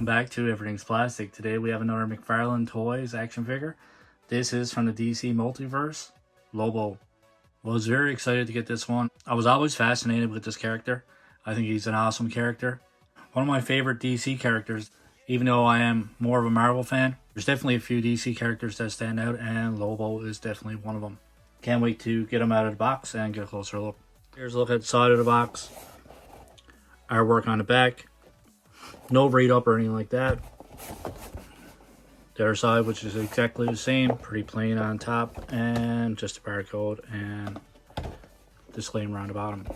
welcome back to Everything's Plastic. Today we have another McFarlane Toys action figure. This is from the DC Multiverse, Lobo. I was very excited to get this one. I was always fascinated with this character. I think he's an awesome character. One of my favorite DC characters, even though I am more of a Marvel fan. There's definitely a few DC characters that stand out, and Lobo is definitely one of them. Can't wait to get him out of the box and get a closer look. Here's a look at the side of the box. Artwork on the back. No read up or anything like that. The other side, which is exactly the same, pretty plain on top, and just a barcode and disclaimer on the bottom.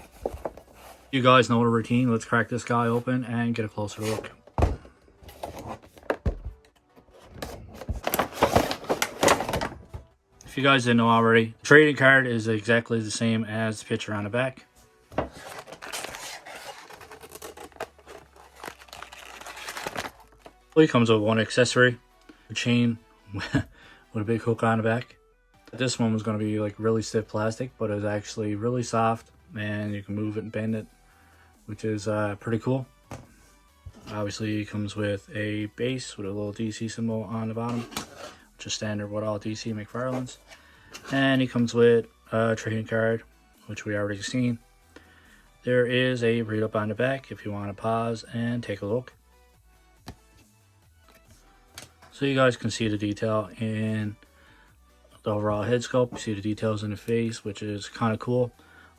You guys know the routine. Let's crack this guy open and get a closer look. If you guys didn't know already, the trading card is exactly the same as the picture on the back. It comes with one accessory, a chain with a big hook on the back. This one was going to be like really stiff plastic, but it's actually really soft and you can move it and bend it, which is pretty cool. Obviously it comes with a base with a little DC symbol on the bottom, which is standard with all DC McFarlanes. And it comes with a trading card, which we already seen. There is a read up on the back if you want to pause and take a look. So you guys can see the detail in the overall head sculpt. You see the details in the face, which is kind of cool.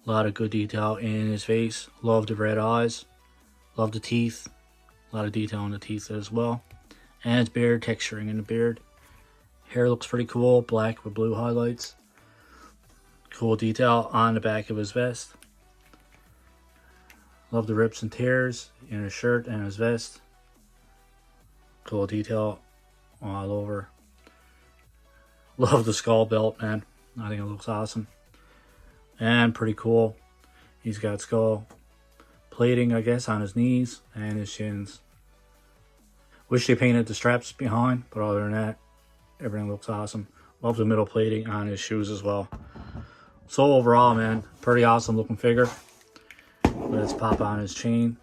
A lot of good detail in his face. Love the red eyes. Love the teeth. A lot of detail in the teeth as well. And his beard, texturing in the beard. Hair looks pretty cool. Black with blue highlights. Cool detail on the back of his vest. Love the rips and tears in his shirt and his vest. Cool detail all over. Love the skull belt, man. I think it looks awesome and pretty cool. He's got skull plating, I guess, on his knees and his shins. Wish they painted the straps behind, but other than that, everything looks awesome. Love the middle plating on his shoes as well. So overall, man, pretty awesome looking figure. Let's pop on his chain.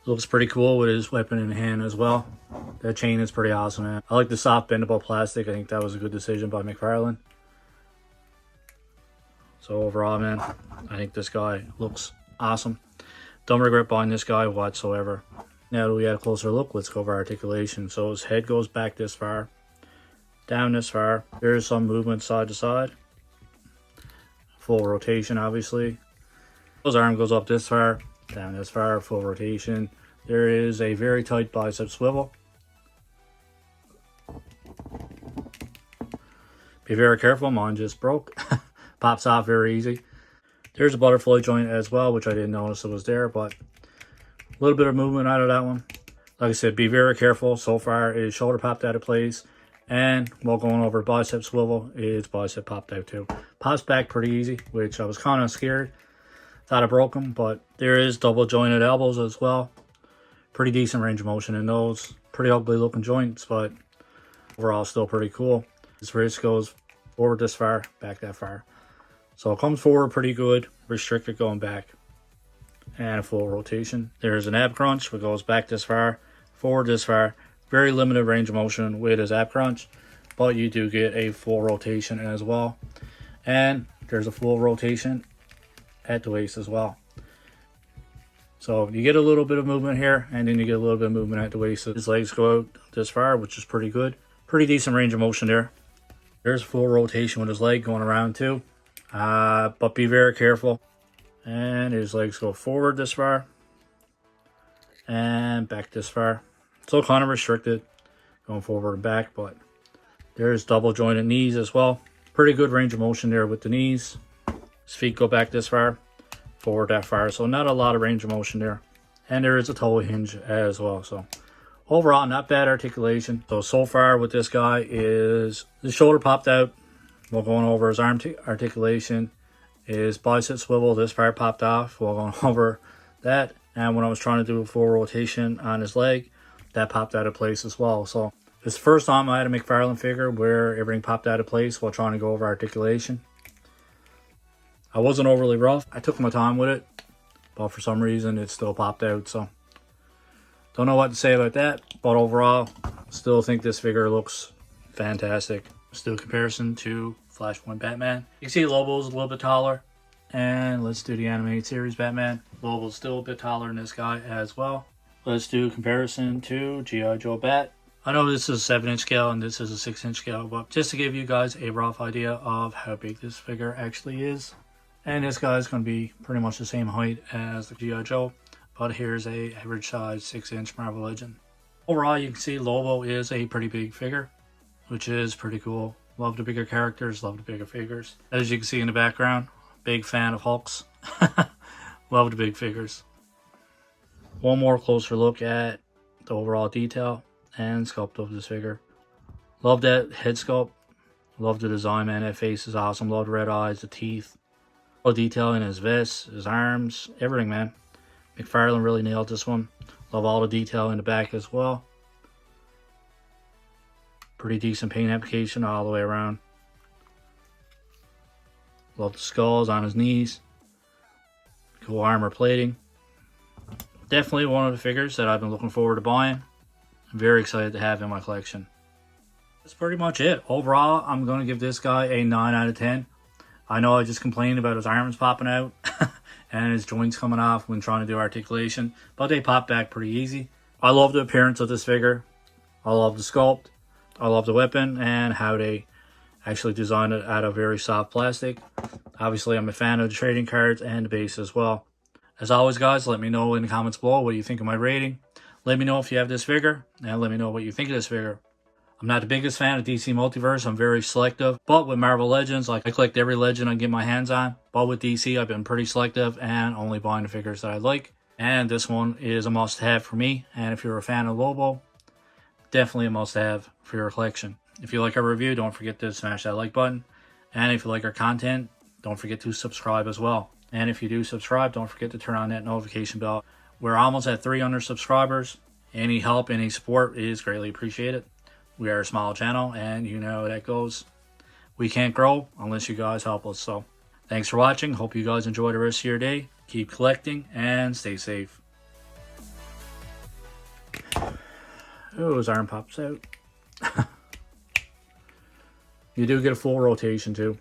Looks pretty cool with his weapon in hand as well. That chain is pretty awesome, man. I like the soft bendable plastic. I think that was a good decision by McFarlane. So overall, man, I think this guy looks awesome. Don't regret buying this guy whatsoever. Now that we had a closer look, let's go over articulation. So his head goes back this far, down this far. There's some movement side to side. Full rotation, obviously. His arm goes up this far, down this far, full rotation. There is a very tight bicep swivel. Be very careful, mine just broke. Pops off very easy. There's a butterfly joint as well, which I didn't notice it was there, but a little bit of movement out of that one. Like I said, be very careful. So far, his shoulder popped out of place, and while going over bicep swivel, his bicep popped out too. Pops back pretty easy, which I was kind of scared. Thought I broke them, but there is double jointed elbows as well. Pretty decent range of motion in those. Pretty ugly looking joints, but overall still pretty cool. His wrist goes forward this far, back that far. So it comes forward pretty good, restricted going back, and a full rotation. There's an ab crunch, which goes back this far, forward this far. Very limited range of motion with his ab crunch, but you do get a full rotation as well. And there's a full rotation at the waist as well. So you get a little bit of movement here, and then you get a little bit of movement at the waist. So his legs go out this far, which is pretty good. Pretty decent range of motion there. There's full rotation with his leg going around too. But be very careful. And his legs go forward this far and back this far. So kind of restricted going forward and back, but there's double jointed knees as well. Pretty good range of motion there with the knees. His feet go back this far, forward that far. So not a lot of range of motion there. And there is a toe hinge as well. So overall, not bad articulation. So far with this guy is the shoulder popped out while going over his arm articulation. His bicep swivel, this part popped off while going over that. And when I was trying to do a full rotation on his leg, that popped out of place as well. So it's the first time I had a McFarlane figure where everything popped out of place while trying to go over articulation. I wasn't overly rough. I took my time with it, but for some reason it still popped out. So don't know what to say about that, but overall, still think this figure looks fantastic. Let's do a comparison to Flashpoint Batman. You can see Lobo's a little bit taller. And let's do the animated series Batman. Lobo's still a bit taller than this guy as well. Let's do a comparison to G.I. Joe Bat. I know this is a 7-inch scale and this is a 6-inch scale, but just to give you guys a rough idea of how big this figure actually is. And this guy is going to be pretty much the same height as the G.I. Joe, but here's a average size 6-inch Marvel Legend. Overall, you can see Lobo is a pretty big figure, which is pretty cool. Love the bigger characters, love the bigger figures. As you can see in the background, big fan of Hulks. Love the big figures. One more closer look at the overall detail and sculpt of this figure. Love that head sculpt. Love the design, man. That face is awesome. Love the red eyes, the teeth. All the detail in his vest, his arms, everything, man. McFarlane really nailed this one. Love all the detail in the back as well. Pretty decent paint application all the way around. Love the skulls on his knees. Cool armor plating. Definitely one of the figures that I've been looking forward to buying. I'm very excited to have in my collection. That's pretty much it. Overall, I'm going to give this guy a 9 out of 10. I know I just complained about his arms popping out and his joints coming off when trying to do articulation, but they pop back pretty easy. I love the appearance of this figure. I love the sculpt. I love the weapon and how they actually designed it out of very soft plastic. Obviously, I'm a fan of the trading cards and the base as well. As always, guys, let me know in the comments below what you think of my rating. Let me know if you have this figure, and let me know what you think of this figure. I'm not the biggest fan of DC Multiverse. I'm very selective. But with Marvel Legends, like I collect every legend I get my hands on. But with DC, I've been pretty selective and only buying the figures that I like. And this one is a must-have for me. And if you're a fan of Lobo, definitely a must-have for your collection. If you like our review, don't forget to smash that like button. And if you like our content, don't forget to subscribe as well. And if you do subscribe, don't forget to turn on that notification bell. We're almost at 300 subscribers. Any help, any support is greatly appreciated. We are a small channel, and you know how that goes. We can't grow unless you guys help us. So thanks for watching. Hope you guys enjoy the rest of your day. Keep collecting and stay safe. Oh, his arm pops out. You do get a full rotation too.